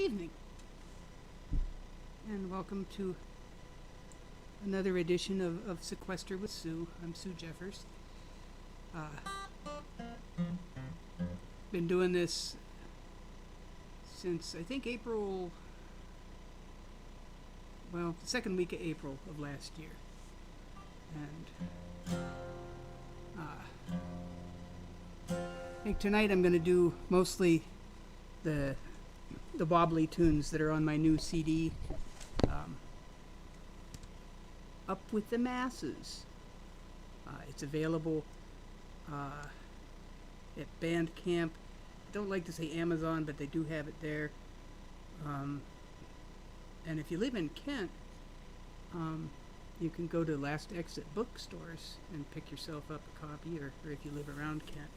evening, and welcome to another edition of Sequester with Sue. I'm Sue Jeffers. Been doing this since I think April, well, the second week of April of last year. And I think tonight I'm going to do mostly the wobbly tunes that are on my new CD, Up With the Masses. It's available at Bandcamp. I don't like to say Amazon, but they do have it there. And if you live in Kent, you can go to Last Exit bookstores and pick yourself up a copy, or if you live around Kent,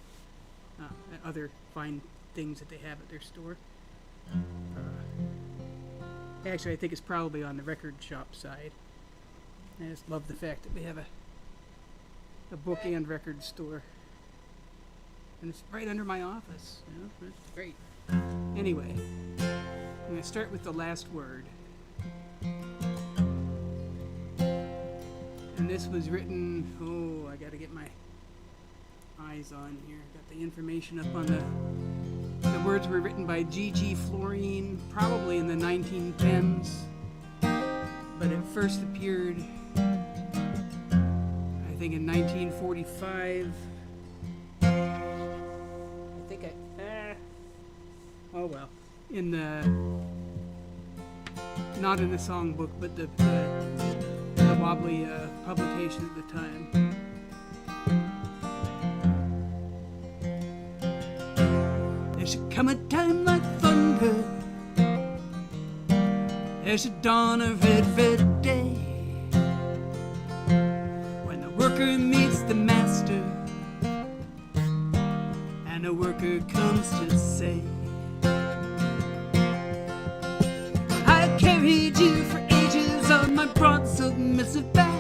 other fine things that they have at their store. Actually, I think it's probably on the record shop side. I just love the fact that we have a book and record store. And it's right under my office. You know, it's great. Anyway, I'm going to start with the last word. And this was written, I got to get my eyes on here. Got the information up on the words were written by G.G. Florine, probably in the 1910s. But it first appeared, I think, in 1945. Oh well. In the, not in the songbook, but the wobbly publication at the time. There should come a time like thunder. There should dawn a red day, when the worker meets the master, and the worker comes to say, I carried you for ages on my broad submissive back.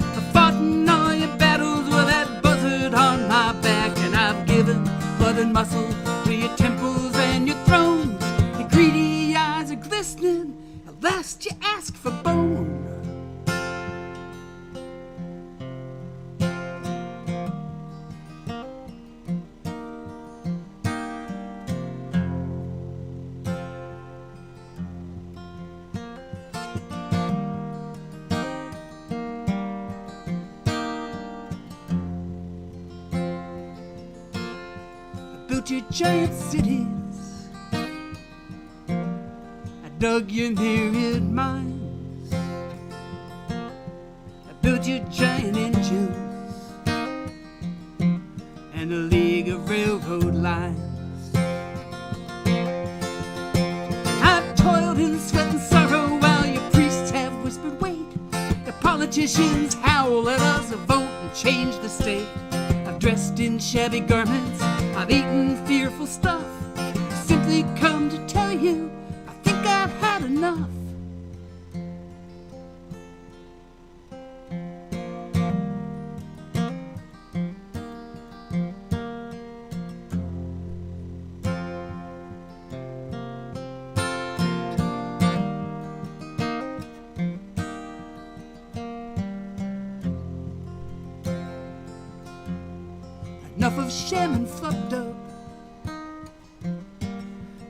I fought in all your battles with that buzzard on my back, and I've given blood and muscle to your temples and your thrones. Your greedy eyes are glistening, at last you ask for bone. Built your giant cities, I dug your myriad mines, I built your giant engines and a league of railroad lines. I've toiled in sweat and sorrow while your priests have whispered wait. The politicians howl at us, a vote and change the state. I've dressed in shabby garments, I've eaten fearful stuff. I simply come to tell you, I think I've had enough. Enough of sham and flubbed up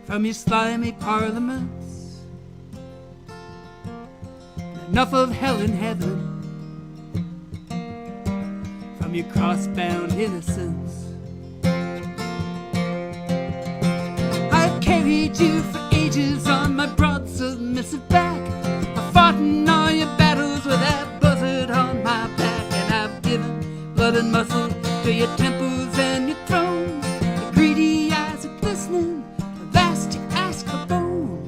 from your slimy parliaments. Enough of hell and heaven from your cross-bound innocence. I've carried you for ages on my broad submissive back. I fought in all your battles with that buzzard on my back, and I've given blood and muscle to your temples and your thrones. The greedy eyes are glistening, at last you ask for bone.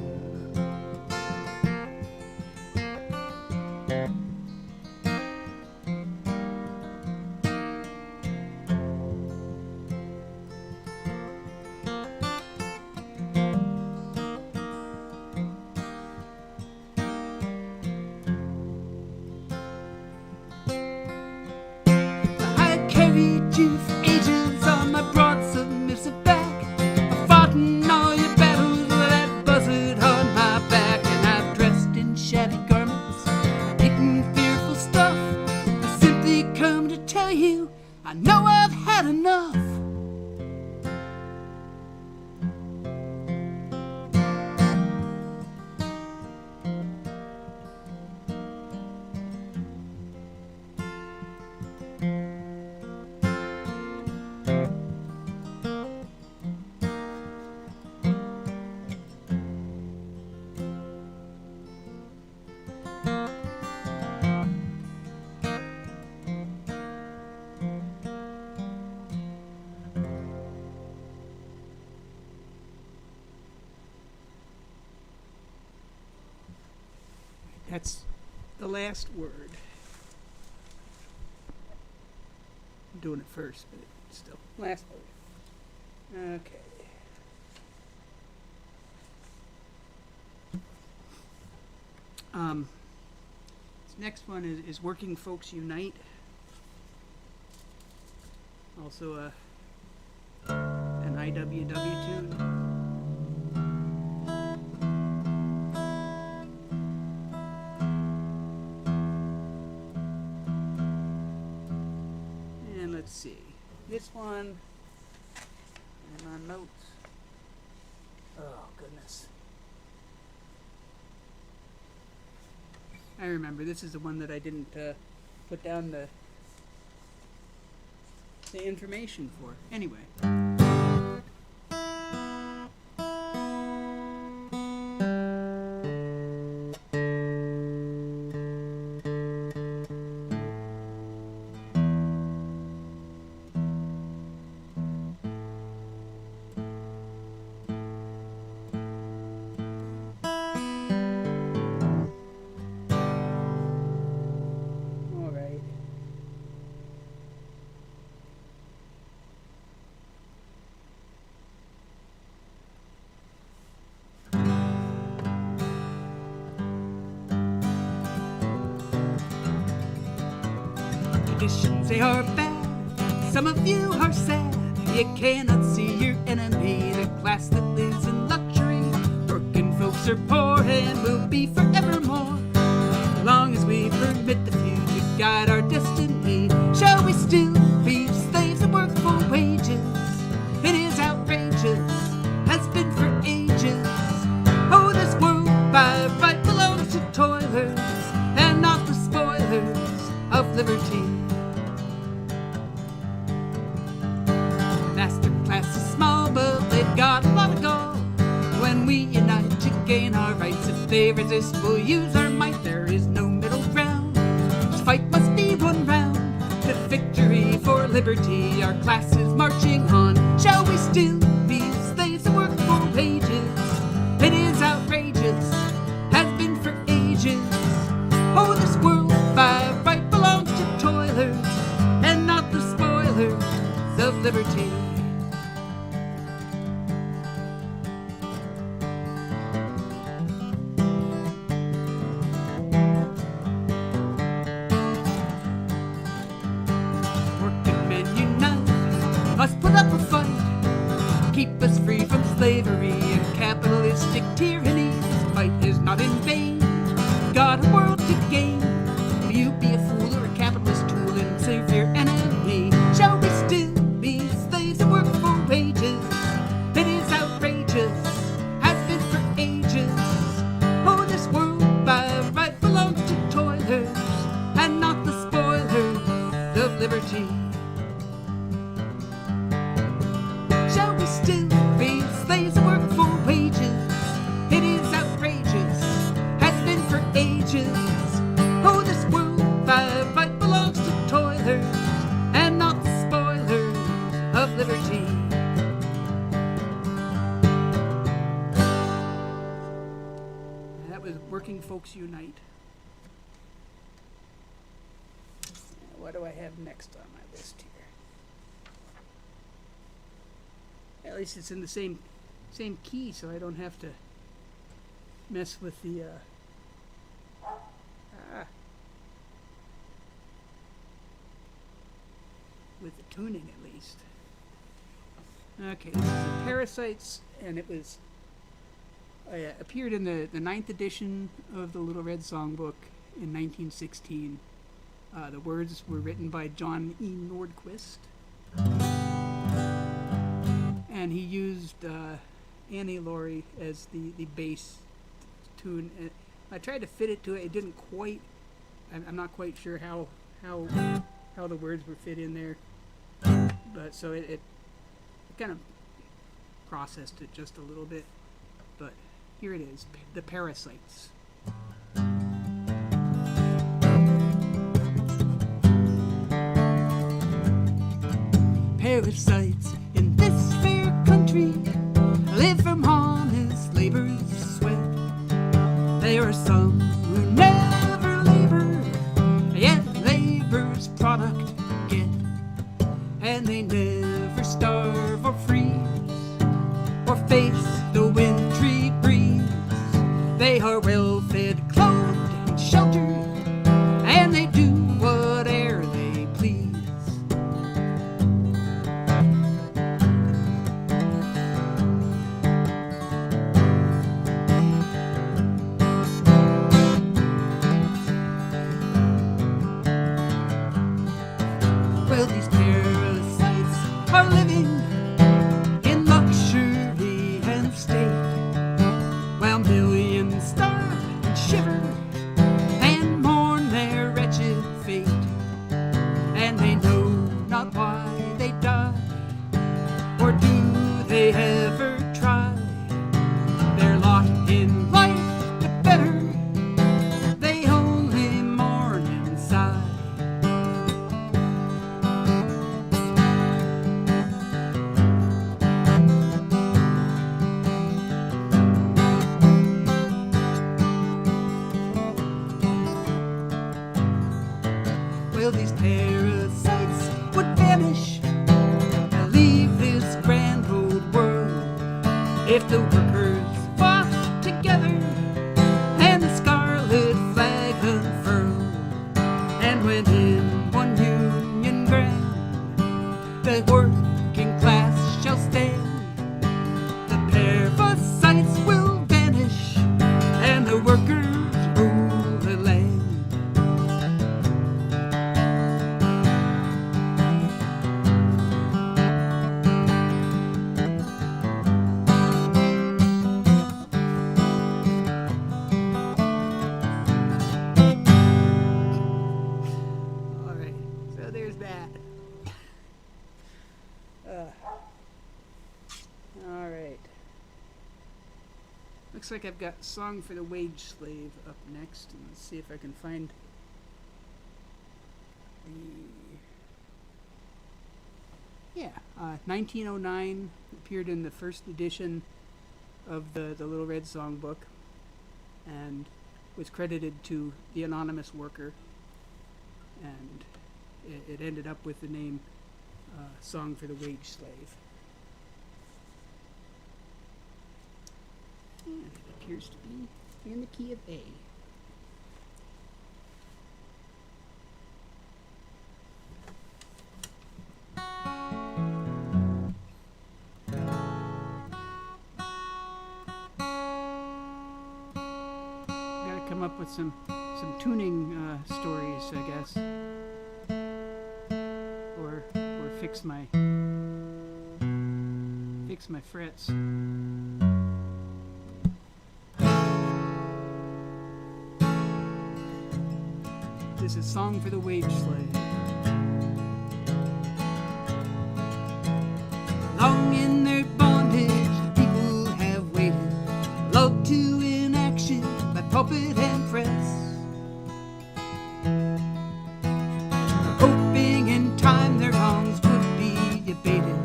I carried you for That's the last word. I'm doing it first, but still. Last word. Okay. This next one is Working Folks Unite. Also an IWW tune. And let's see. This one, and my notes. Oh, goodness. I remember, this is the one that I didn't put down the information for. Anyway. Conditions, they are bad. Some of you are sad. You cannot see your enemy, the class that lives in luxury. Working folks are poor and will be forevermore. As long as we permit the few to guide our destiny, shall we still be slaves that work for wages? It is outrageous, has been for ages. Oh, this world by right belongs to toilers and not the spoilers of liberty. Master class is small, but they've got a lot of gall. When we unite to gain our rights, if they resist, we'll use our might. There is no middle ground. This fight must be one round. To victory for liberty, our class is marching on. Shall we still be slaves that work for wages? It is outrageous, has been for ages. Oh, this world by right belongs to toilers and not the spoilers of liberty. Must put up a fight, keep us free from slavery and capitalistic tyranny. This fight is not in vain, got a world to gain. Will you be a fool or a capitalist tool and save your enemy? Shall we still be slaves that work for wages? It is outrageous, has been for ages. Oh, this world by right belongs to toilers and not the spoilers of liberty. Shall we still be slaves that work for wages? It is outrageous, has been for ages. Oh, this world by right belongs to toilers and not the spoilers of liberty. That was Working Folks Unite. What do I have next on my list here? At least it's in the same key, so I don't have to mess with the with the tuning at least. Okay, this is the Parasites, and it was appeared in the 9th edition of the Little Red Songbook in 1916. The words were written by John E. Nordquist. And he used Annie Laurie as the bass tune. And I tried to fit it to it. It didn't quite. I'm not quite sure how the words were fit in there. But so it kind of processed it just a little bit. But here it is, the Parasites. Parasites in this fair country live from honest labor's sweat. There are some who never face the wintry breeze. They are well fed, clothed, and sheltered, and they do whate'er they please. Well, these parasites are living in luxury and state, while millions starve and shiver and mourn their wretched fate. And they know not why they die, or do they ever try their lot in life to better. They only mourn and sigh. Well, these parasites would vanish and leave this grand old world if the workers fought together and the scarlet flag unfurled and went in one union grand. The working class shall stand. The parasites will vanish and the workers rule the land. So there's that. All right. Looks like I've got Song for the Wage Slave up next. And let's see if I can find the... Yeah, 1909 appeared in the first edition of the Little Red Songbook and was credited to the anonymous worker. And it ended up with the name Song for the Wage Slave. And it appears to be in the key of A. Gotta come up with some tuning stories, I guess. Or fix my frets. This is Song for the Wage Slave. Long in their bondage, the people have waited, lulled to inaction by pulpit and press, hoping in time their wrongs would be abated,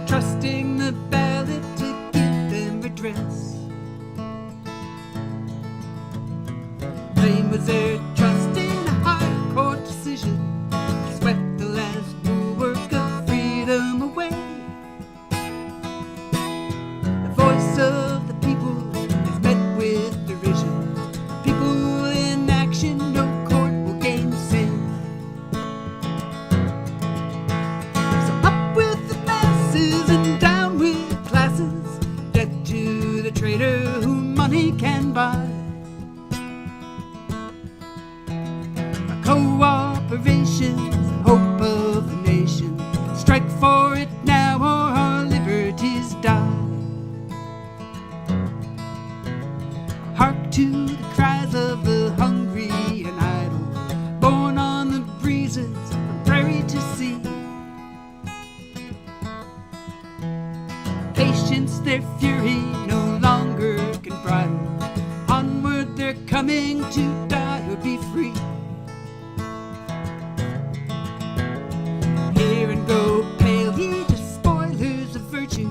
trusting the ballot to give them redress. Blame was their trust in a high court decision, swept the last bulwark of freedom away. The voice of the people is met with derision. People in action, no court will gainsay. So up with the masses and down with classes, death to the traitor whom money can buy. Cooperation's the hope of the nation. Strike for it now or our liberties die. Hark to the cries of the hungry and idle, born on the breezes from prairie to sea. Patience their fury no longer can bridle. Onward they're coming to die or be free. Hear and go pale, ye despoilers of virtue,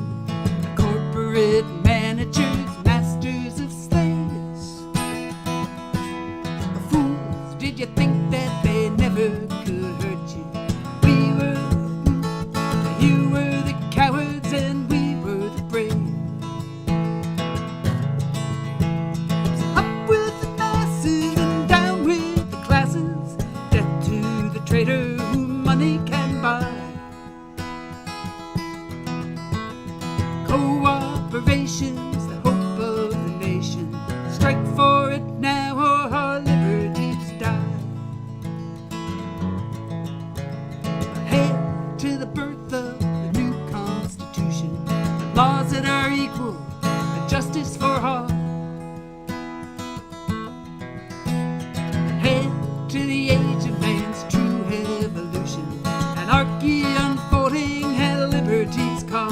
corporate managers, masters of slaves. Fools, did you think that they never could hurt you? You were the cowards and we were the brave. Cooperation's the hope of the nation. Strike for it now or our liberties die. Hail to the birth of the new Constitution, the laws that are equal, and justice for all. Hail to the age of man's true evolution, anarchy unfolding at liberty's call.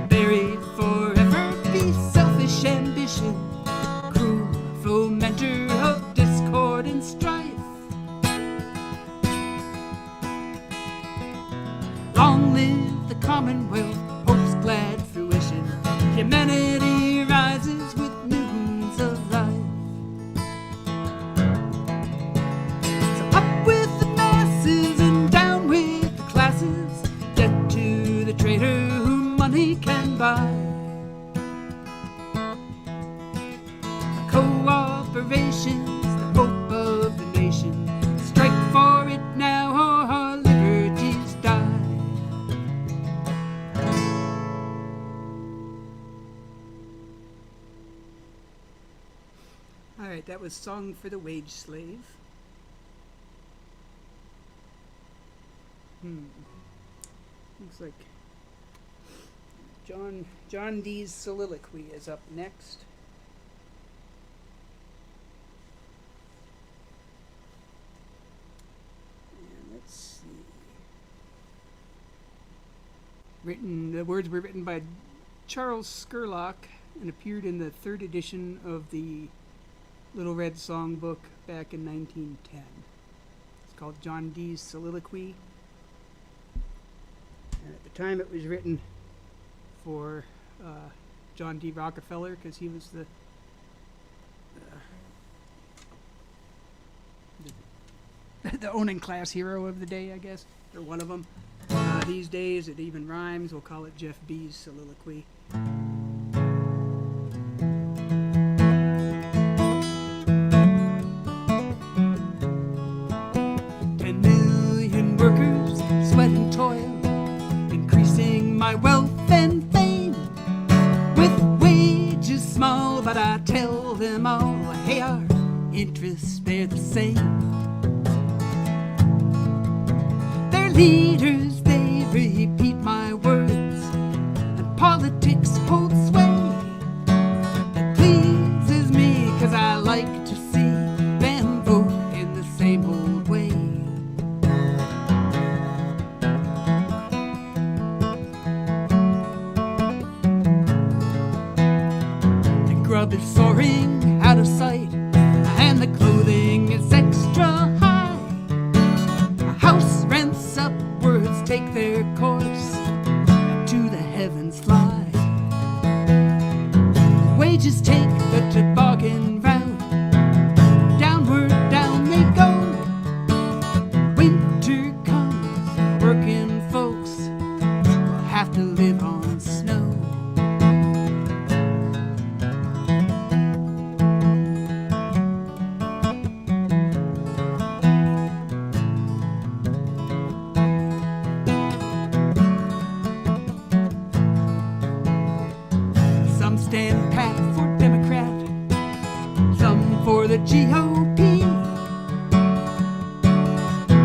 Buried forever be selfish ambition, cruel fomenter of discord and strife. Long live the Commonwealth, hope's glad fruition. Humanity rises with millions of life. So up with the masses and down with the classes. Death to the traitor whom money can buy. Cooperation's the hope of the nation. Strike for it now or our liberties die. All right, that was Song for the Wage Slave. Looks like John Dee's soliloquy is up next. And let's see. The words were written by Charles Scurlock and appeared in the 3rd edition of the Little Red Songbook back in 1910. It's called John Dee's Soliloquy. And at the time it was written for John D. Rockefeller, because he was the owning class hero of the day, I guess, or one of them. These days it even rhymes. We'll call it Jeff B's soliloquy. 10 million workers, sweat and toil, increasing my wealth and fame. With wages small, but I tell them all, hey, our interests, they're the same. Their leaders, they repeat my words, and politics hold sway. It pleases me, 'cause I like to see them vote in the same old way. The grub is soaring out of sight, and the clothing is extra high. House rents upwards take their course, and to the heavens fly. Wages take the toboggan route, downward down they go. Winter comes, working folks will have to live on snow. Some stand pat for Democrat, some for the GOP.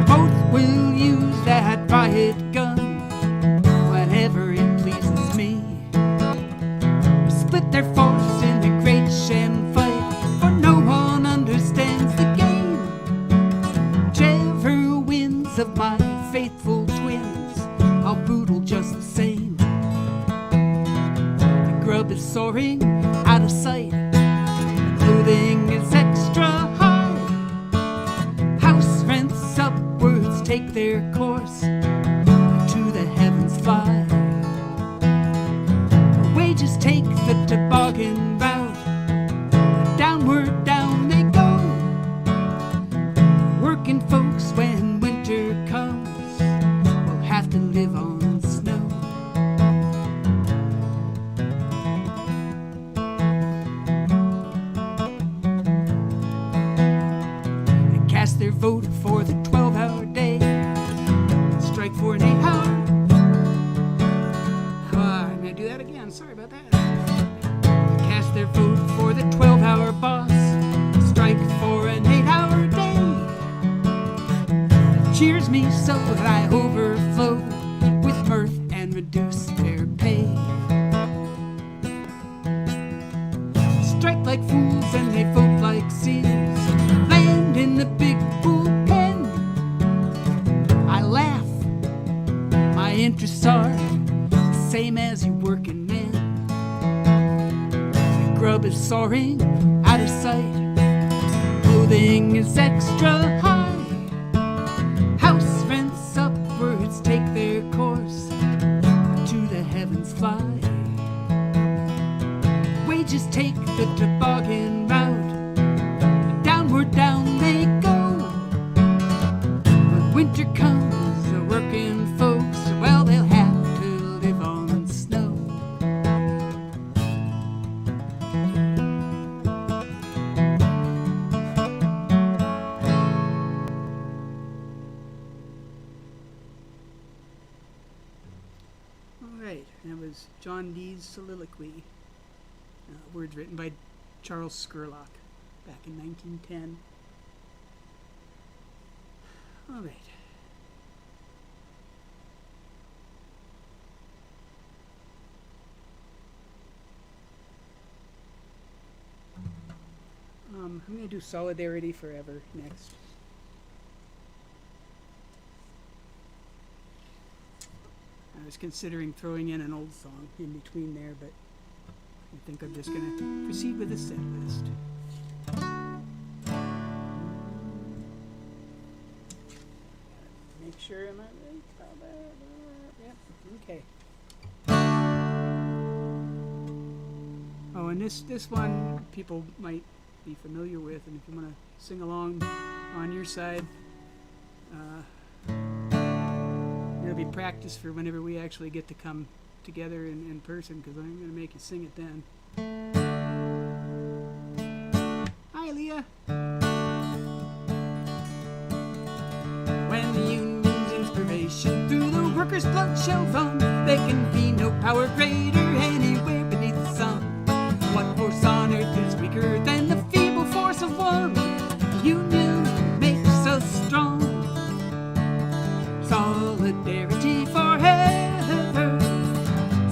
Both will use that riot gun whenever it pleases me. Split their force in the great sham fight, for no one understands the game. Whichever wins of my faithful twins, I'll boodle just the same. Grub is soaring out of sight, clothing is extra high. House rents upwards take their course, to the heavens fly. Wages take the toboggan route, downward down they go. Working folks, when winter comes, will have to live on snow. Cast their vote for the 12-hour day, strike for an 8-hour interests are the same as you working men. The grub is soaring out of sight. Clothing is extra high. House rents upwards take their course. To the heavens fly. Wages take the toboggan route. Downward down they go. When winter comes, the working folks, well, they'll have to live on snow. All right, that was John Dee's soliloquy. Words written by Charles Scurlock back in 1910. All right. I'm going to do Solidarity Forever next. I was considering throwing in an old song in between there, but I think I'm just going to proceed with the set list. Make sure I'm right. Yep, okay. Oh, and this one people might be familiar with, and if you want to sing along on your side, it'll be practice for whenever we actually get to come together in person, because I'm going to make you sing it then. Hi, Leah. When the union's inspiration through the workers' blood shall run, there can be no power greater anywhere beneath the sun. What force on earth is weaker than the feeble force of one? The union makes us strong. Solidarity forever.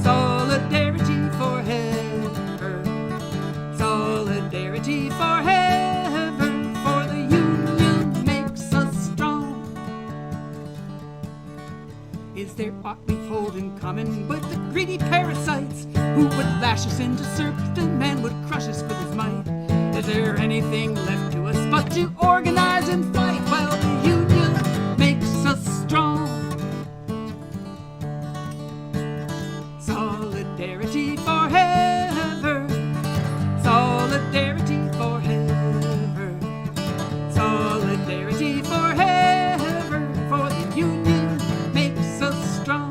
Solidarity forever. Solidarity forever. For the union makes us strong. Is there aught we hold in common with the greedy parasites who would lash us into serfdom and would crush us with his might? Is there anything left to us but to organize and fight? Well, the union makes us strong. Solidarity forever. Solidarity forever. Solidarity forever. For the union makes us strong.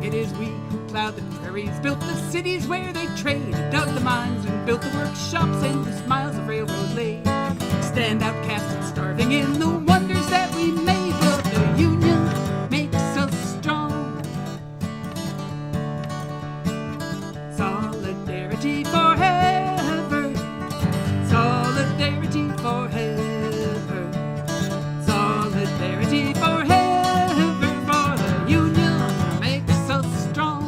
It is we who plowed the prairies, built the cities where they trade, dug the mines and built the workshops, endless miles of railroad laid. Stand outcast and starving in the wonders that we made, but the union makes us strong. Solidarity forever. Solidarity forever. Solidarity forever. For the union makes us strong.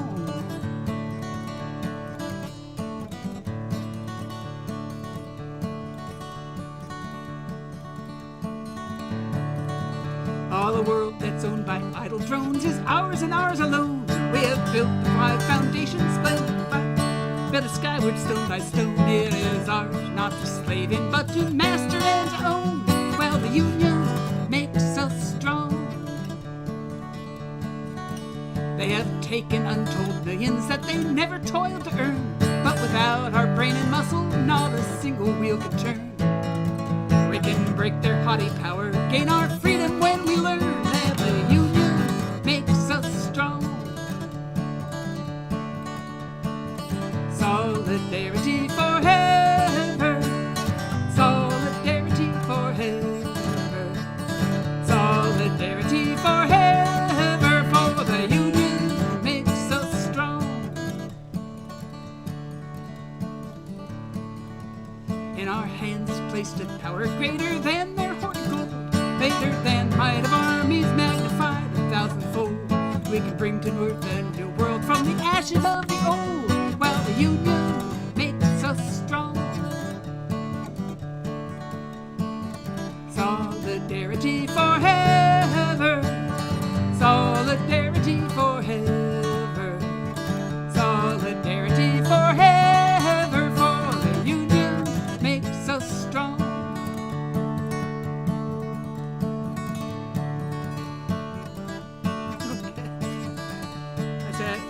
All the world that's owned by idle drones is ours and ours alone. We have built the wide foundations, built it skyward stone by stone. It is ours, not to slave in, but to master and to own. Well, the union makes us strong. They have taken untold millions that they never toiled to earn, but without our brain and muscle, not a single wheel could turn. We can break their haughty power, gain our freedom when we learn that the union makes us strong. Solidarity forever. Solidarity forever. Solidarity forever. For the union makes us strong. In our hands is placed a power greater than their hoarded gold, greater than might of armies magnified 1,000-fold. We can bring to north a new world from the ashes of the old, while the union makes us strong. Solidarity forever.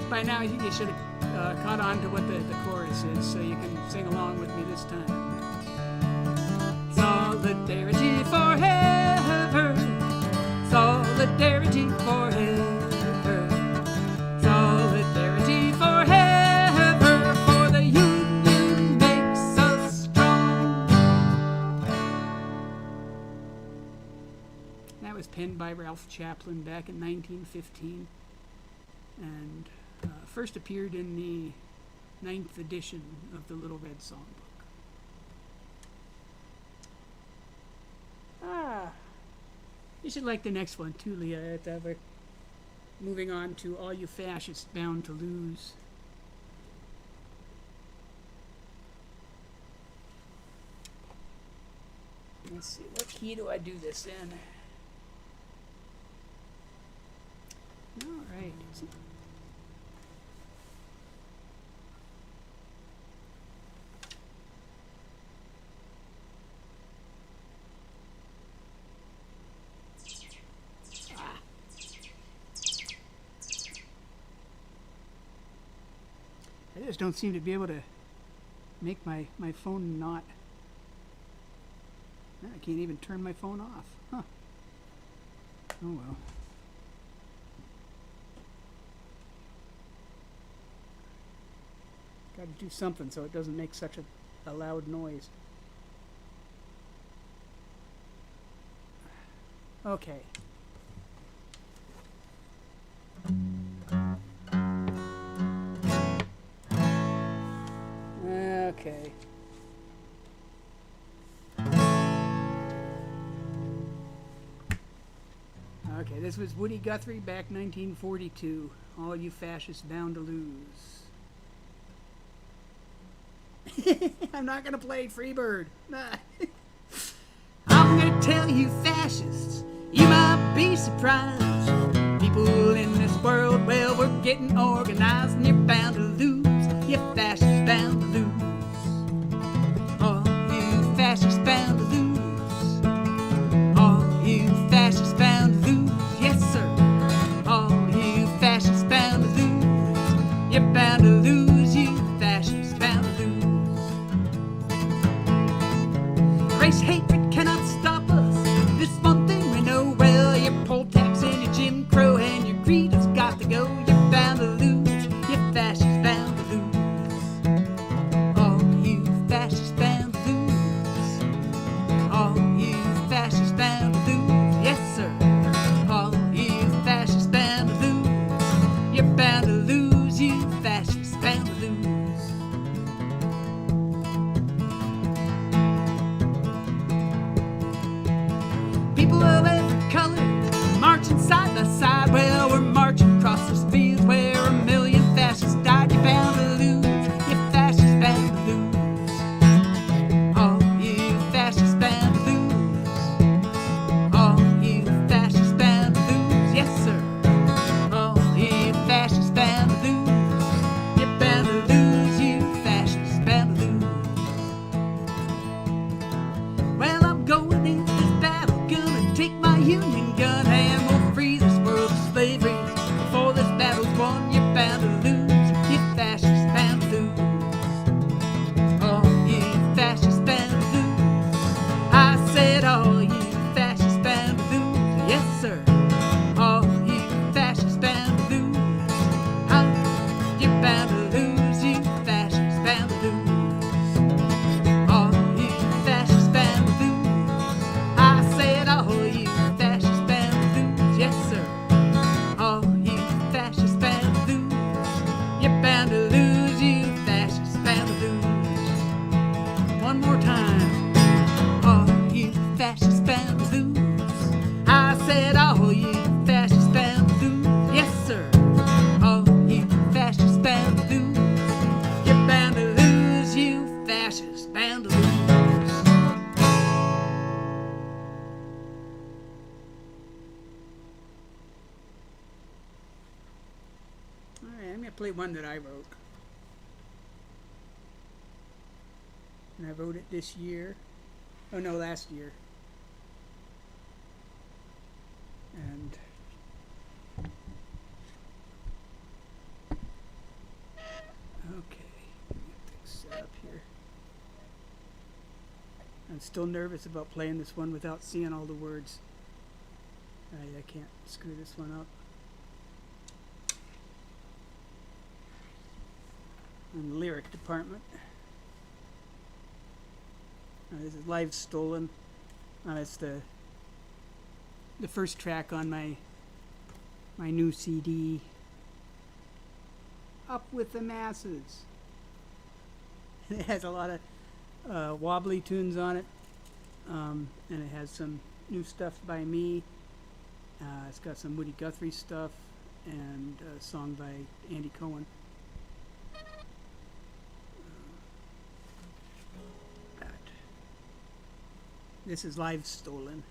by now you should have caught on to what the chorus is, so you can sing along with me this time. Solidarity forever, solidarity forever, solidarity forever, for the union makes us strong. That was penned by Ralph Chaplin back in 1915, and first appeared in the 9th edition of the Little Red Songbook. You should like the next one too, Leah. Moving on to All You Fascists Bound to Lose. Let's see, what key do I do this in? Alright. I just don't seem to be able to make my phone not... I can't even turn my phone off. Huh. Oh well. Got to do something so it doesn't make such a loud noise. Okay. Okay. Okay, this was Woody Guthrie back 1942. All You Fascists Bound to Lose. I'm not going to play Freebird. I'm going to tell you fascists, you might be surprised. People in this world, well, we're getting organized, and you're bound to lose. You're fascists bound to lose. All you fascists bound to lose. All you fascists bound to lose. Yes, sir. All you fascists bound to lose. You're bound to lose. You fascists bound to lose. Race hatred cannot stop us. This one thing we know well. Your poll tax and your Jim Crow and your greed has got to go. You're bound to lose. You're fascists bound to lose. All you fascists bound to lose. All you fascists bound to lose. Yes, sir. All you fascists bound to lose. You're bound to lose. You fascists bound to lose. People of every color marching side by side. Well, we're marching across those fields where 1,000,000 fascists died. You're bound to lose. You're fascists bound to lose. All you fascists bound to lose. All you fascists bound to lose. Yes, sir. All you fascists bound to lose. You're bound to lose. You fascists bound to lose. Well, I'm going into this battle, gonna take my Union gun, and we'll free this world of slavery. Before this battle's won, you're bound to lose. You fascists bound to lose. All you fascists bound to lose. I said all you fascists bound to lose. Yes, sir. All you fascists bound to lose. You're bound to lose. You fascists bound to lose. All you fascists bound to lose. I said all you fascists bound to lose. Yes, sir. All you fascists bound to lose. You're bound to lose. You fascists bound to lose. One more time. All you fascists bound to lose. I said all you fascists bound to lose. Yes, sir. All you fascists bound to lose. You're bound to lose. You fascists bound to lose. Alright, I'm going to play one that I wrote. And I wrote it this year. Oh no, last year. And I'm still nervous about playing this one without seeing all the words. I can't screw this one up. In the lyric department. This is Live Stolen. It's the first track on my new CD, Up With the Masses. It has a lot of wobbly tunes on it, and it has some new stuff by me. It's got some Woody Guthrie stuff and a song by Andy Cohen. This is Live Stolen.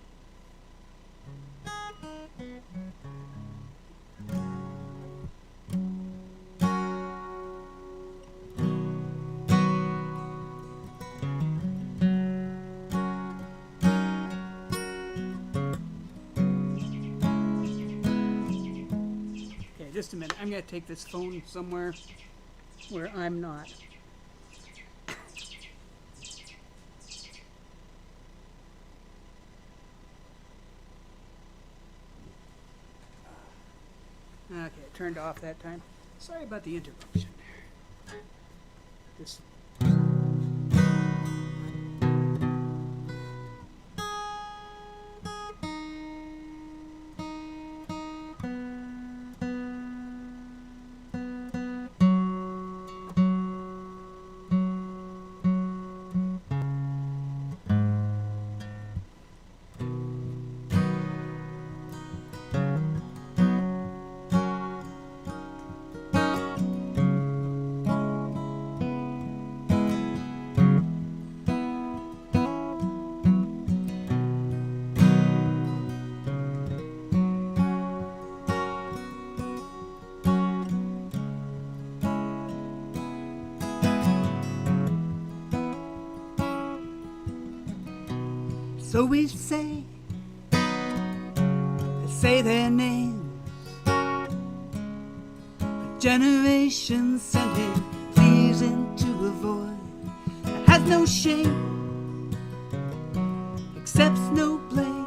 Okay, just a minute. I'm going to take this phone somewhere where I'm not. Okay, it turned off that time. Sorry about the interruption there. This. So we say their names, a generation sent him please into a void that has no shame, accepts no blame,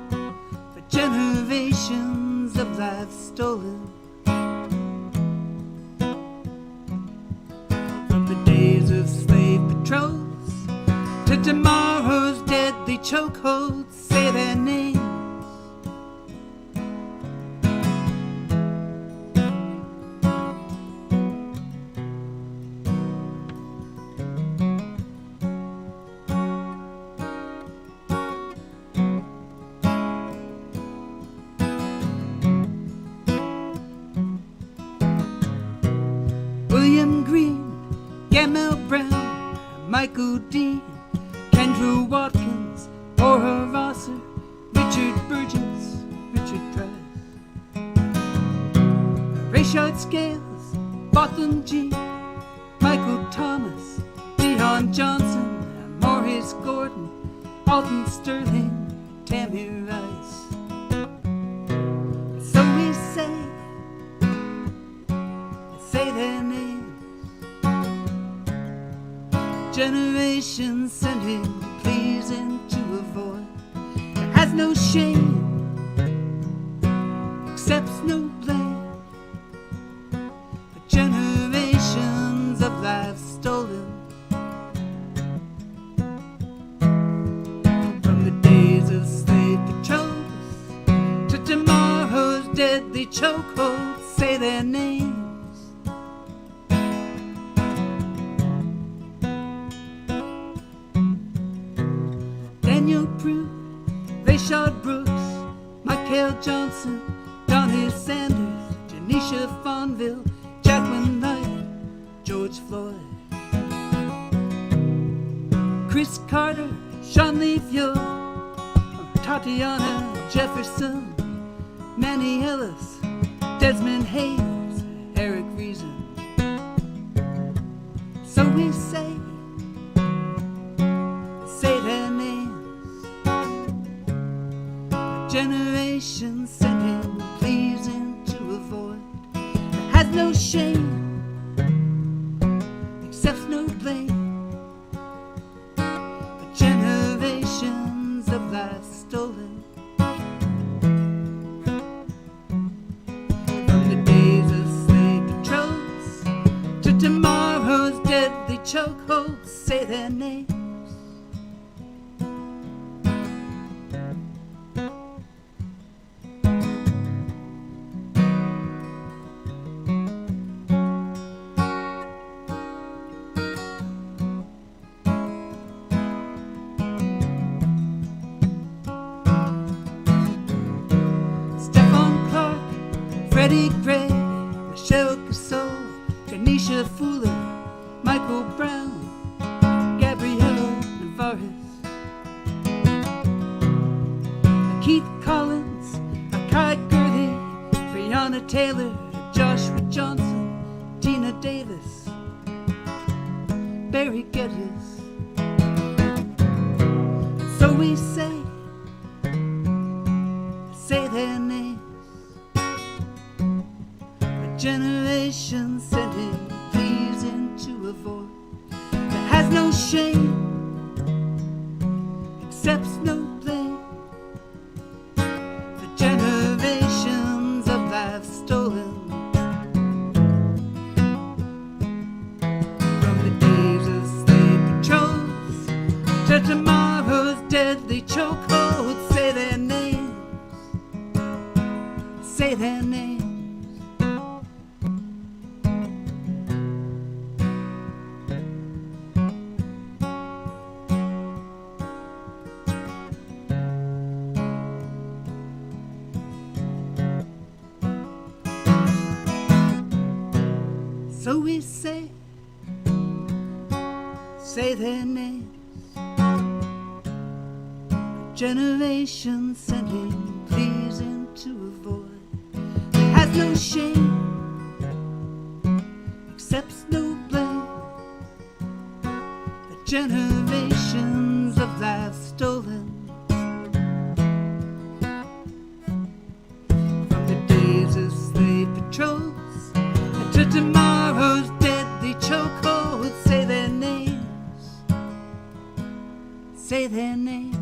for generations of lives stolen. From the days of slave patrols to tomorrow's deadly chokeholds, say their names. William Green, Gamel Brown, Michael Dean, Kendra Watkins, Orha Rosser, Richard Burgess, Richard Price, Rayshard Scales, Botham Jean, Michael Thomas, Leon Johnson, Maurice Gordon, Alton Sterling, Tammy Rice. So we say their names. Generation sent him please into a void that has no shame, accepts no blame, for generations of lives stolen. From the days of slave patrols to tomorrow's deadly chokeholds, say their names. Rayshard Brooks, Michael Johnson, Donnie Sanders, Janisha Fonville, Jacqueline Knight, George Floyd, Chris Carter, Sean Lee Fiore, Tatiana Jefferson, Manny Ellis, Desmond Hayes, Eric Reason. So we say their names. Generation sent him please into a void that has no shame, accepts no blame, for Betty Gray, Michelle Cassell, Janisha Fuller, Michael Brown, Gabriella Navarez, Keith Collins, Akai Gurley, Breonna Taylor, Joshua Johnson, Tina Davis, Barry Geddes. So we say their names. A generation sending thieves into a void that has no shame, accepts no blame for generations of life stolen. From the days of slave patrols to tomorrow's deadly chokehold, say their names. Say their names. So we say their names. A generation sending pleas into a void that has no shame, accepts no blame. The generations of life stolen. From the days of slave patrols to tomorrow's deadly chokehold, say their names. Say their names.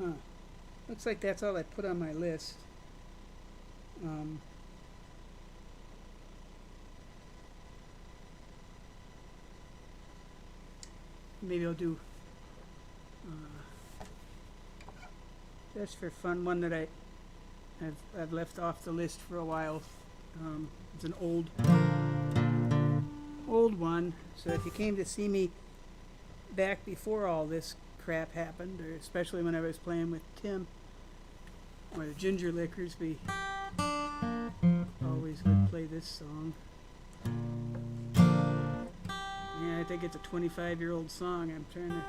Huh. Looks like that's all I put on my list. Maybe I'll do just for fun one that I've left off the list for a while. It's an old one. So if you came to see me back before all this crap happened, or especially when I was playing with Tim or the Ginger Lickers, we always would play this song. Yeah, I think it's a 25-year-old song. I'm trying to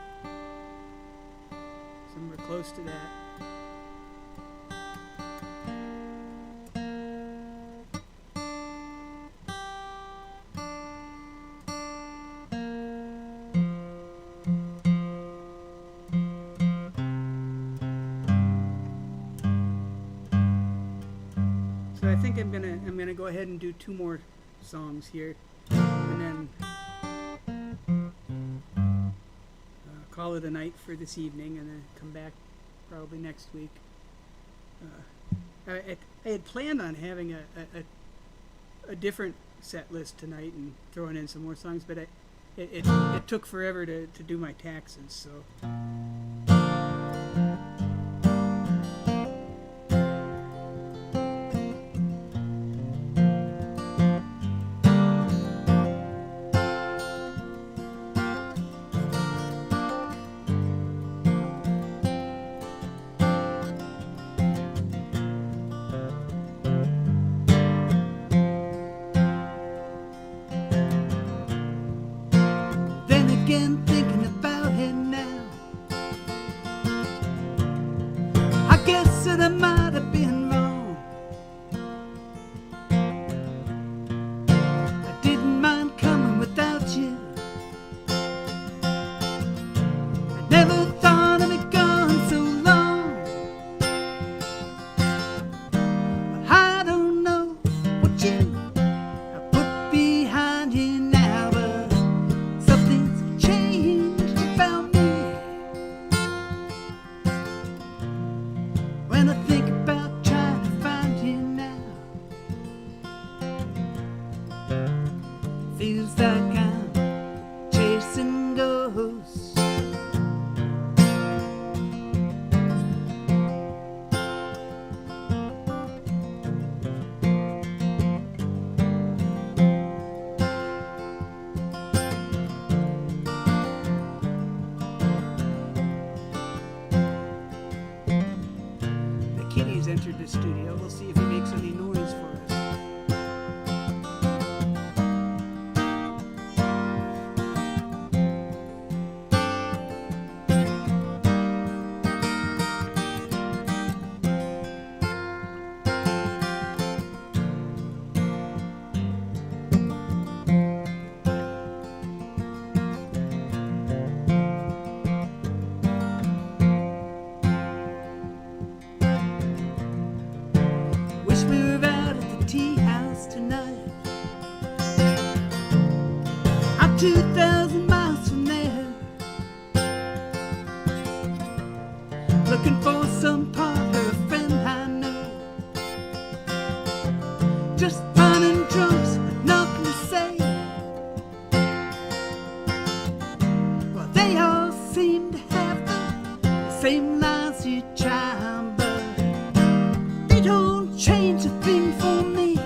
somewhere close to that. So I think I'm gonna go ahead and do two more songs here, and then call it a night for this evening, and then come back probably next week. I had planned on having a different set list tonight and throwing in some more songs, but it took forever to do my taxes, so. Again, thinking about it now, feels like I'm chasing ghosts. The kitty's entered the studio. We'll see if he makes any noise for us. Wish we were out at the tea house tonight. I'm 2,000 miles from there, looking for some partner, a friend I know. Just fun and drunks with nothing to say. Well, they all seem to have the same lies you try, but they don't change a thing for me.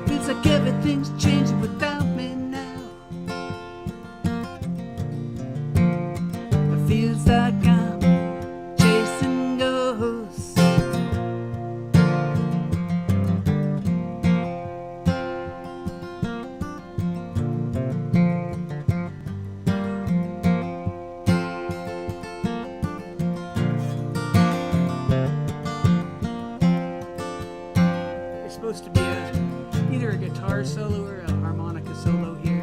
Feels like everything's changing without me now. It feels like I'm chasing ghosts. There's supposed to be either a guitar solo or a harmonica solo here.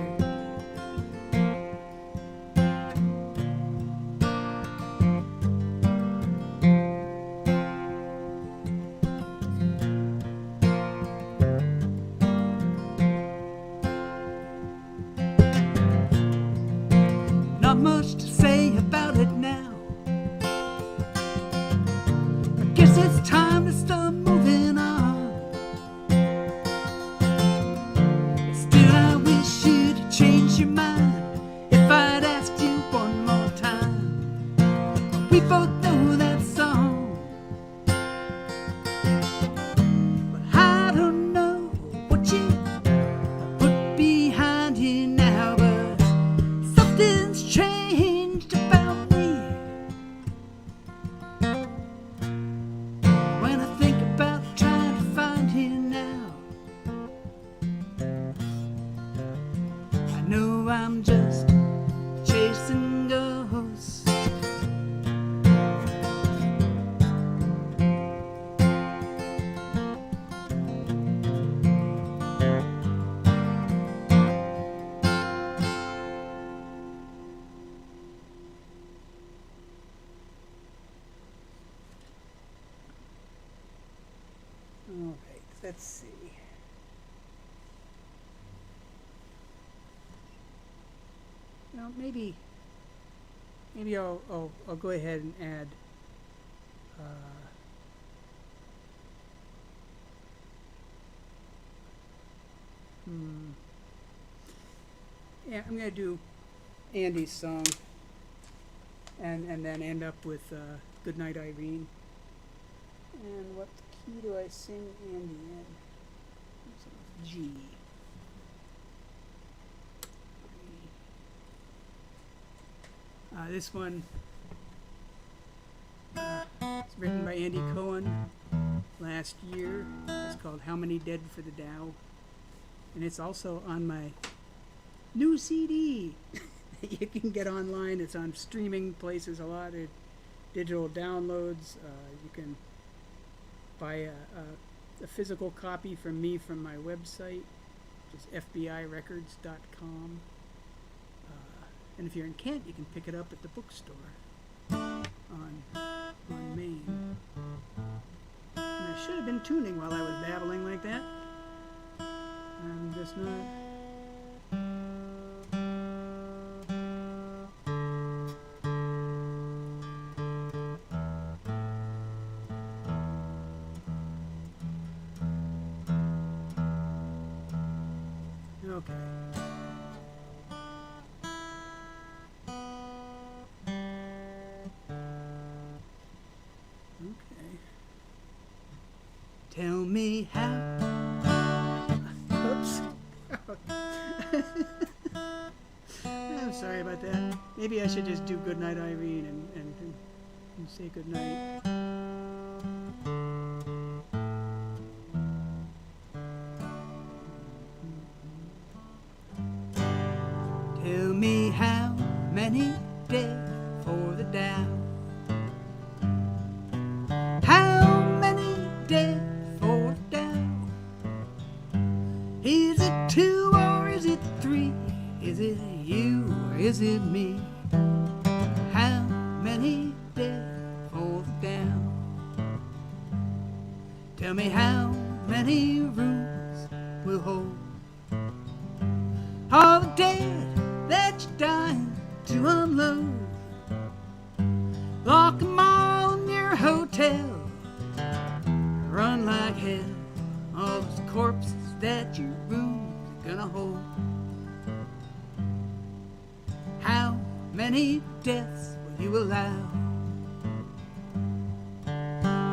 Not much to say about it now. I guess it's time to start moving on. Still, I wish you'd change your mind if I'd asked you one more time. We both know that song, but I don't know what you put behind you now. But something's changed about me when I think about trying to find you now. I know I'm just chasing ghosts. All right, let's see. Well, maybe I'll go ahead and add yeah, I'm gonna do Andy's song and then end up with Goodnight Irene. And what key do I sing Andy in? G. This one it's written by Andy Cohen last year. It's called How Many Dead for the Dow. And it's also on my new CD that you can get online. It's on streaming places a lot. Digital downloads. You can buy a physical copy from me from my website, which is fbirecords.com. And if you're in Kent, you can pick it up at the bookstore on Main. And I should have been tuning while I was babbling like that. I'm just not. Okay. Okay. Tell me how. Oops. I'm sorry about that. Maybe I should just do Goodnight Irene and say goodnight. Tell me how many dead for the Dow? How many dead for the Dow? Is it 2 or is it 3? Is it you or is it me? How many dead for the Dow? Tell me how many rooms will hold all the dead that you're dying to unload. Lock 'em all in your hotel. Run like hell. All those corpses that your room's gonna hold. How many deaths will you allow?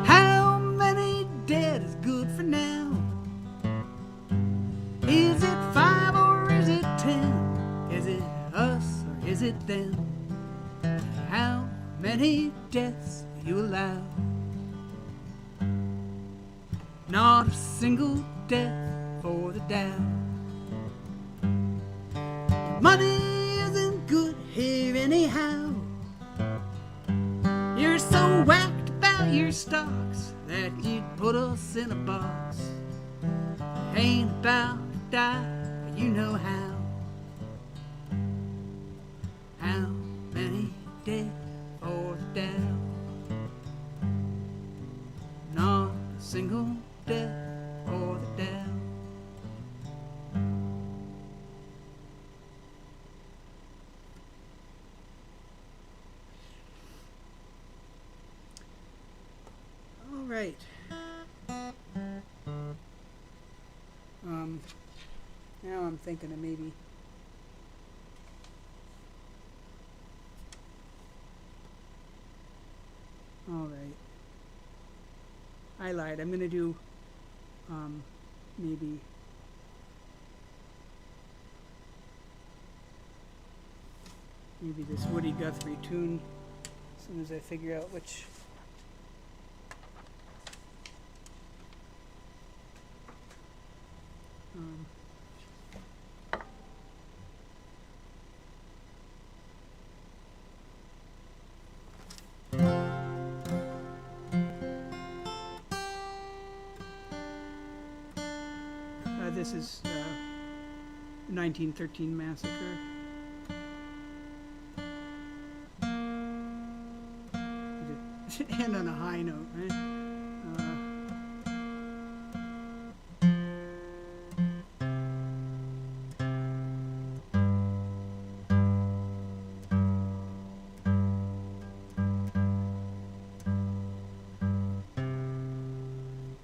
How many dead is good for now? Is it 5 or is it 10? Is it us or is it them? How many deaths will you allow? Not a single death for the Dow. Money isn't good here anyhow. You're so whacked about your stocks that you'd put us in a box. Ain't about to die, but you know how. How many dead for the Dow? Not a single death for the Dow. All right. Now I'm thinking of maybe all right. I lied. I'm gonna do maybe this Woody Guthrie tune as soon as I figure out which. This is the 1913 massacre. End on a high note, right?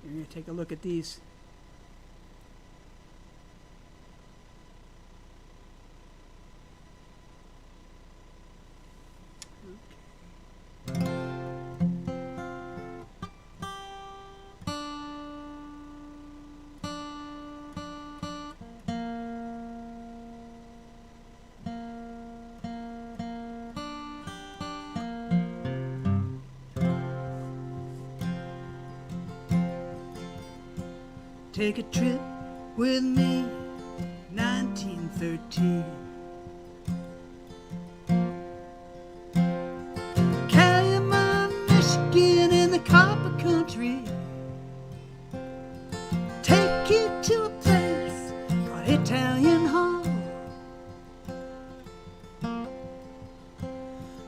You're going to take a look at these. Take a trip with me, 1913. Calumet, Michigan, in the copper country. Take you to a place called Italian Hall,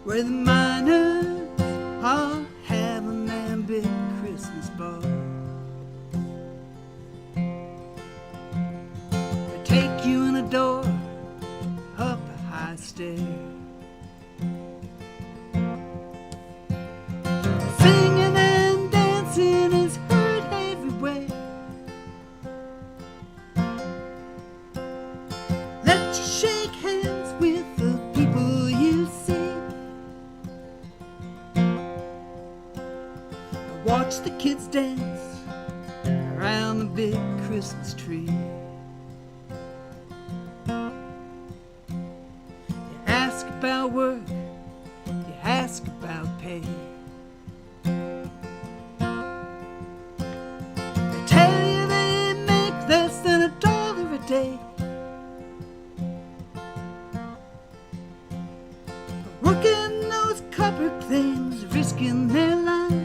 where the miners are having their big Christmas ball. Door up a high stair, singing and dancing is heard everywhere. big Christmas tree. You ask about work, you ask about pay. They tell you they make less than $1 a day. Working those copper planes, risking their lives.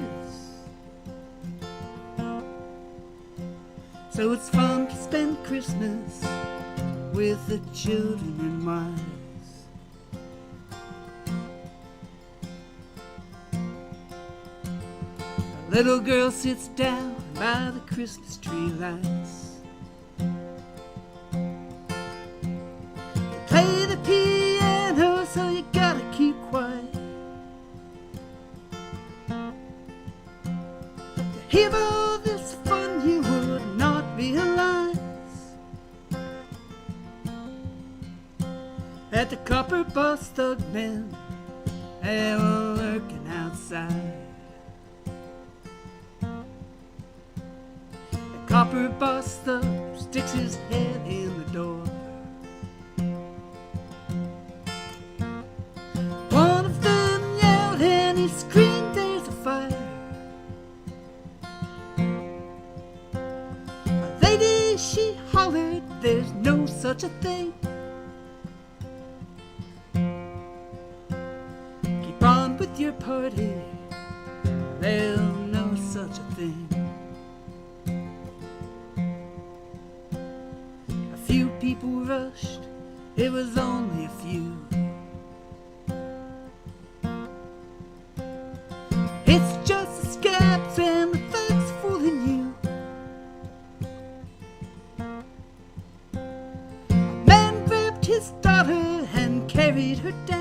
So it's fun to spend Christmas with the children and wives. A little girl sits down by the Christmas tree lights. They play the piano, so you gotta keep quiet. To hear all this fun, you would not realize that the copper boss thug men, they were lurking outside. The copper boss thug sticks his head in the door. One of them yelled and he screamed, "There's a fire!" A lady, she hollered, "There's no such a thing." Keep on with your party, there's no such a thing. A few people rushed, it was only a few. It's just the scabs and the thugs fooling you. A man grabbed his daughter and carried her down.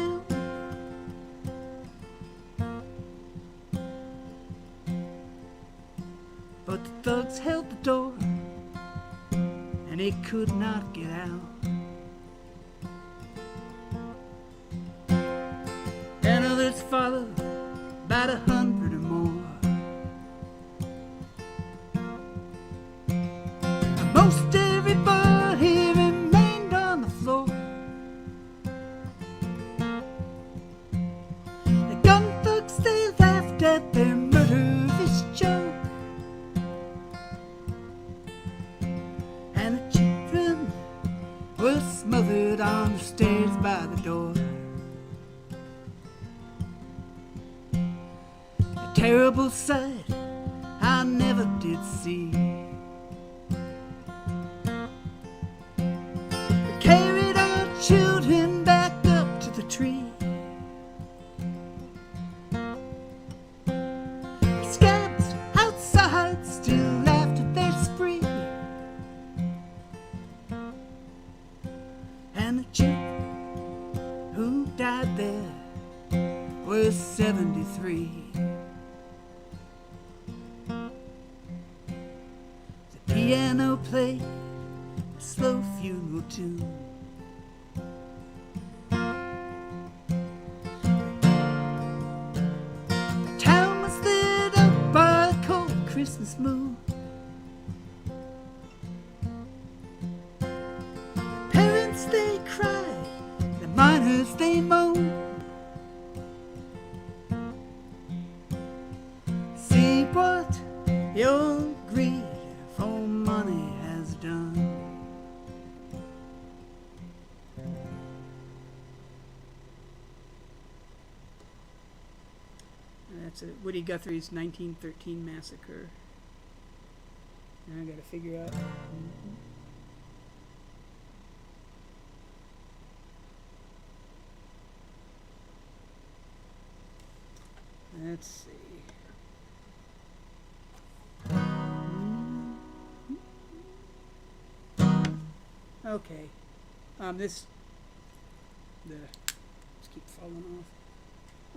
But the thugs held the door and he could not get out. And others followed, about 100 or more. Most everybody remained on the floor. The gun thugs, they laughed at their murderous joke. And the children were smothered on the stairs by the door. A terrible sight I never did see. We carried our children back up to the tree. The scabs outside still laughed at their spree. And the children who died there were 73. The piano played a slow funeral tune. The town was lit up by a cold Christmas moon. Parents, they cried, the miners, they moaned. See what your greed for money has done. That's Woody Guthrie's 1913 Massacre. And I gotta figure out. Let's see. Okay. Just keep falling off.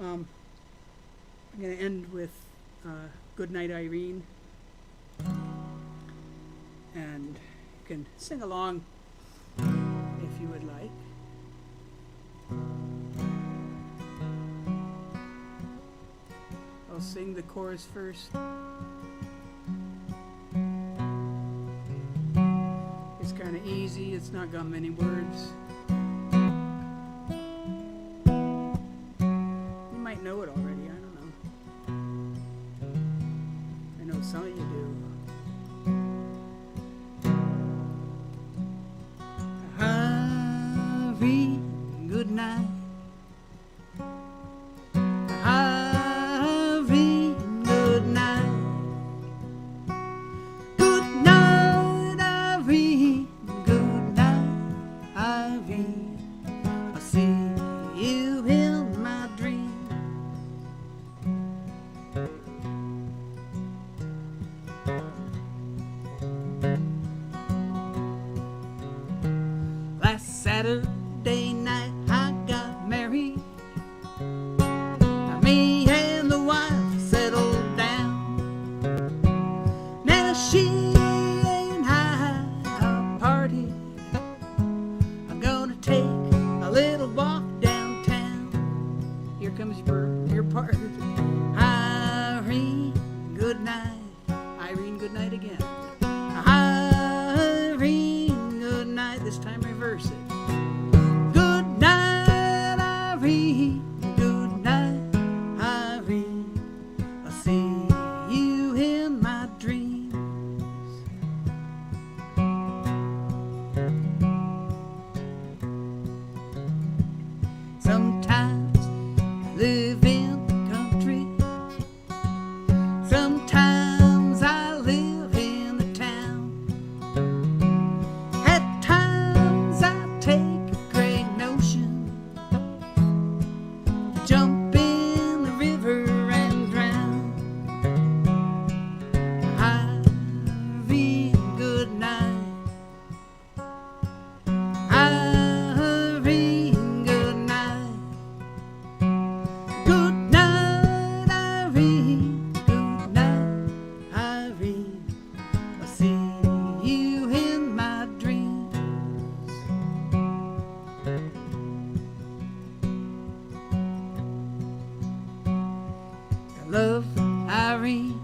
I'm gonna end with Goodnight Irene. And you can sing along if you would like. I'll sing the chorus first. kind of easy. It's not got many words. You might know it already. I don't know. I know some of you do. Hurry, good night. Hurry, good night. Good night, Irene. Good night, Irene. I see you in my dream. Last Saturday night I got married. Now me and the wife settled down. Now she ain't had a party. I'm gonna take a little walk downtown. Here comes your part. Irene, good night. Irene, good night again. Irene, good night. This time reverse it. Good night, Irene. Good night, Irene. I see you in my dreams. Sometimes I live in the country. Sometimes I live in the town. At times I take a great notion to jump in the river and drown. Irene, good night. Irene, good night. Good night, Irene. Good night, Irene. I see you in my dreams. I love Irene,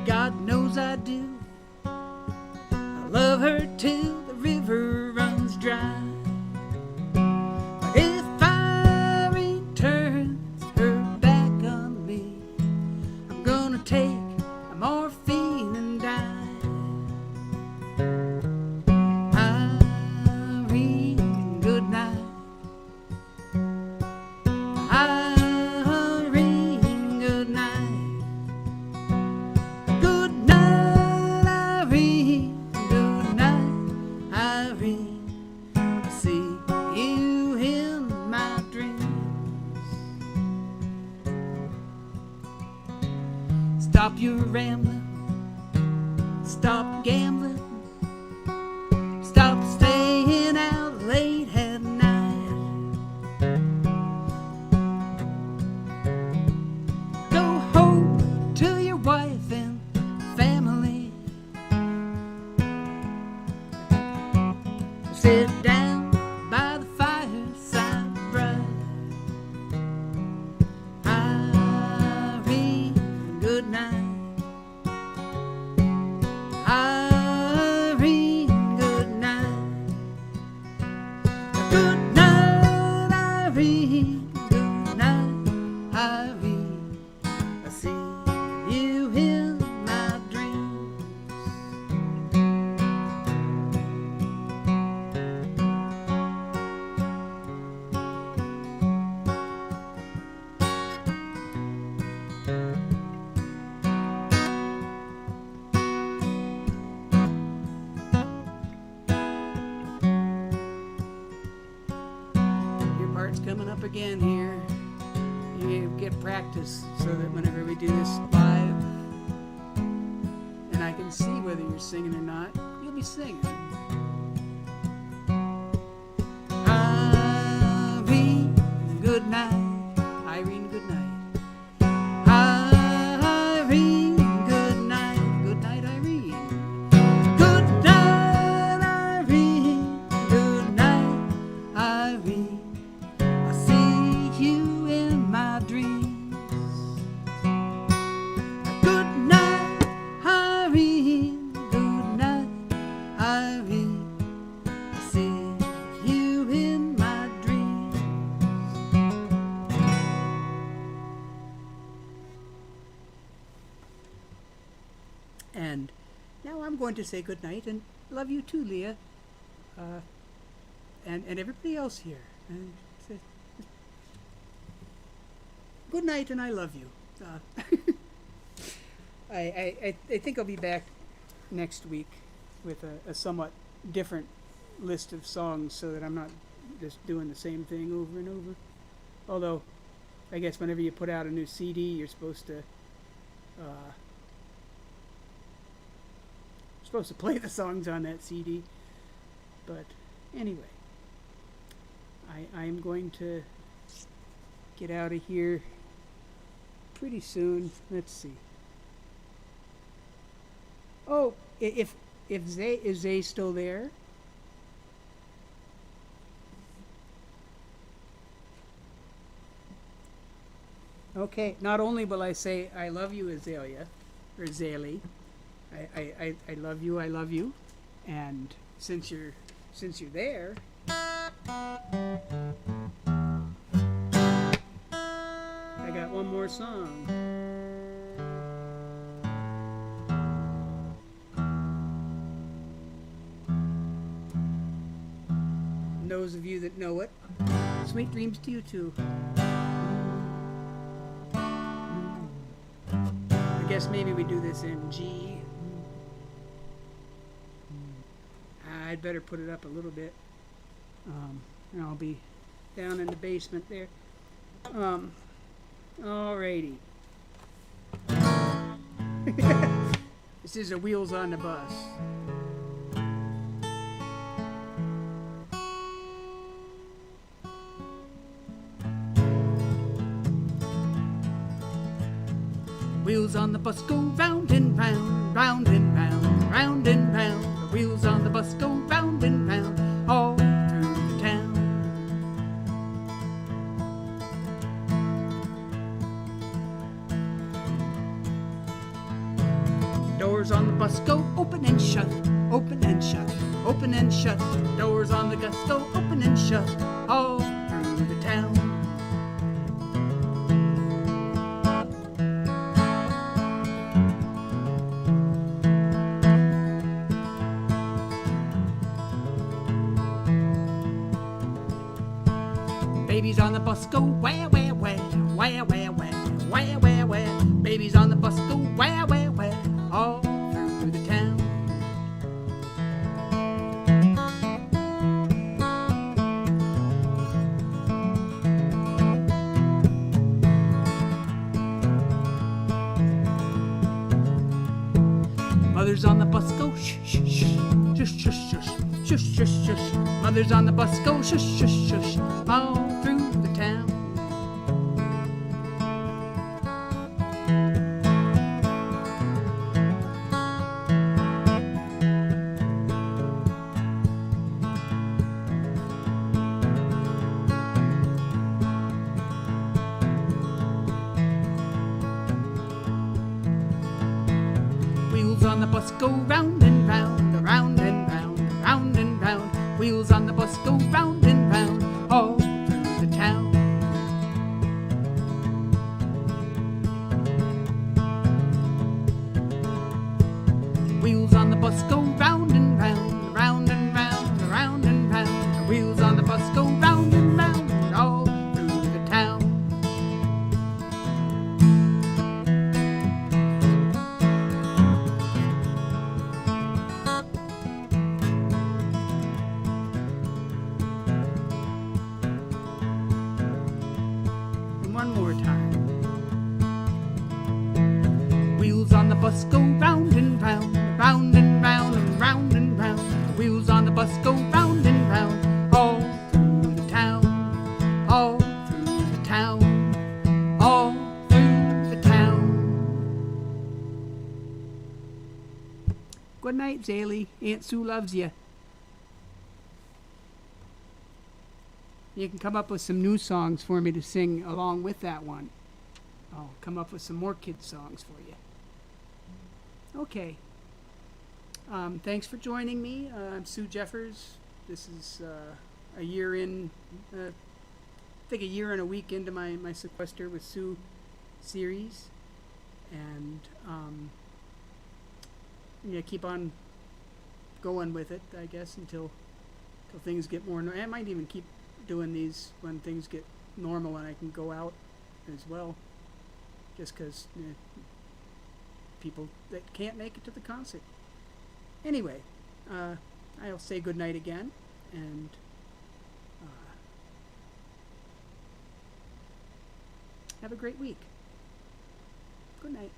God knows I do. I love her till the river runs dry. But if Irene turns her back on me, I'm gonna take a morphine and die. Irene, good night. Irene, good night. Good night, Irene. Good night, Irene. I see you in my dreams. Stop your rambling. Stop gambling. Stop staying out late at night. Go home to your wife and family. Sit down by the fireside bright. Irene, good night. Irene, good night. Good night, Irene. Good night, Irene. I see you in my dreams. Your part's coming up again here. You get practice so that whenever we do this live and I can see whether you're singing or not, you'll be singing. Irene, good night. Irene, good night. Irene, good night. Good night, Irene. Good night, Irene. Good night, Irene. I see you in my dreams. Good night, Irene. Good night, Irene. to say good night, and love you too, Leah, and everybody else here. And say, good night, and I love you. I think I'll be back next week with a somewhat different list of songs, so that I'm not just doing the same thing over and over. Although, I guess whenever you put out a new CD, you're supposed to play the songs on that CD. But anyway, I'm going to get out of here pretty soon. Let's see. Oh, if Zay, is Zay still there? Okay, not only will I say I love you, Azalea, or Zaylee, I love you, and since you're there, I got one more song. And those of you that know it, sweet dreams to you too. I guess maybe we do this in G. I'd better put it up a little bit. And I'll be down in the basement there. Alrighty. This is a Wheels on the Bus. Wheels on the bus go round and round, round and round, round and round. The wheels on the bus go round and round, all through the town. Doors on the bus go open and shut, open and shut, open and shut. Doors on the bus go open and shut, all through the town. Babies on the bus go wah, wah, wah, wah, wah, wah, wah, wah, wah. Babies on the bus go wah, wah, wah, all through the town. Mothers on the bus go shh, shh, shh, shush, shush, shush, shush, shush, shush. Mothers on the bus go shush, shush, shush, all through the town. Wheels on the bus go round and round, round and round, round and round. Wheels on the bus go round and round, all through the town. Wheels on the bus go round and round, round and round, round and round. The wheels on the bus go round and round, all through the town. One more time. Wheels on the bus go round and round, round and round and round and round. The wheels on the bus go round and round, all through the town, all through the town, all through the town. Good night, Zaylee. Aunt Sue loves you. You can come up with some new songs for me to sing along with that one. I'll come up with some more kids' songs for you. Okay. Thanks for joining me. I'm Sue Jeffers. This is a year in, I think a year and a week into my Sequester with Sue series. And yeah, keep on going with it, I guess, until things get more. I might even keep doing these when things get normal and I can go out as well, just because people that can't make it to the concert. Anyway, I'll say goodnight again, and have a great week. Good night.